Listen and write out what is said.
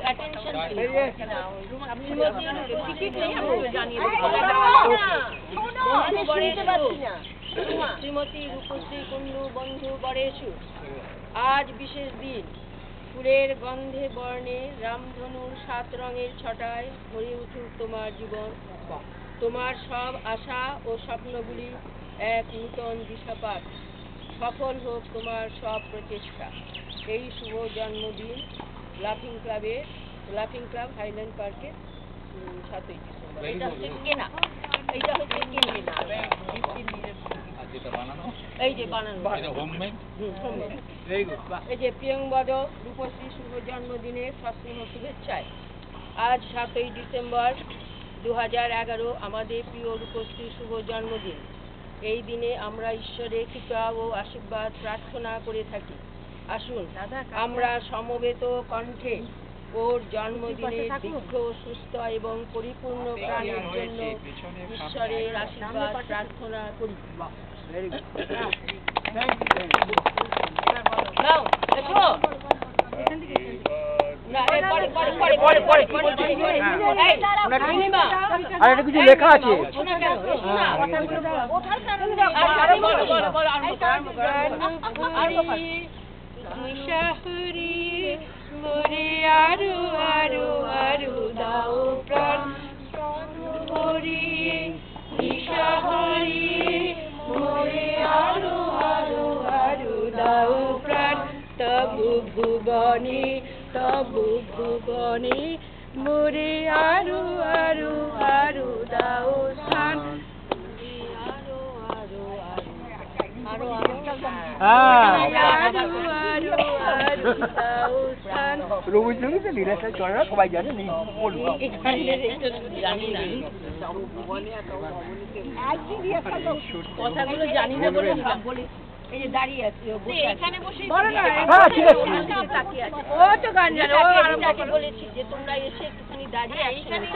Attention Shrimati Rupashree Kundu বন্ধু গণেশু। আজ বিশেষ দিন, ফুলের গন্ধে বর্ণে রামধনুর 7 রঙের ছটায় ভরে উঠুক তোমার জীবন। তোমার সব আশা ও স্বপ্নগুলি এক নূতন দিশাপাত। সফল হোক তোমার সব প্রচেষ্টা। এই শুভ জন্মদিন লাফিং ক্লাব হাইল্যান্ড পার্কে 7ই ডিসেম্বর। এটা হচ্ছে কেনা, এইটা হচ্ছে কেনা, এই যে বানানো, এই যে প্রিয়ংবদ রূপশ্রী শুভ জন্মদিনের সস্নেহ শুভেচ্ছায়। আজ 7ই ডিসেম্বর 2011 আমাদের প্রিয় রূপশ্রী শুভ জন্মদিন। এই দিনে আমরা ঈশ্বরের কৃপা ও আশীর্বাদ প্রার্থনা করে থাকি। আসুন আমরা সমবেত কণ্ঠে ওর জন্মদিনে দীর্ঘ, সুস্থ এবং পরিপূর্ণ প্রাণের জন্য ঈশ্বরের আশীর্বাদ প্রার্থনা করি। কিছু লেখা আছে। আরো আরো আরো দাও প্রাণ হরিয়ে নিশা হরিয়ে মোরে আরো আরো আরো দাও প্রাণ। তবু ভুবনে মোরে আরো আরো আরো দাও স্থান। আরো আরো আরো রবীন্দ্রসঙ্গীতে লীলাশাল চলে না, সবাই জানে নেই কথাগুলো জানি না বলে বলি। এই যে দাঁড়িয়ে আছে এখানে বসে তাকিয়ে আছে, ও তো গান জানে। ও বলেছি যে তোমরা এসে একটুখানি দাঁড়িয়ে এইখানে।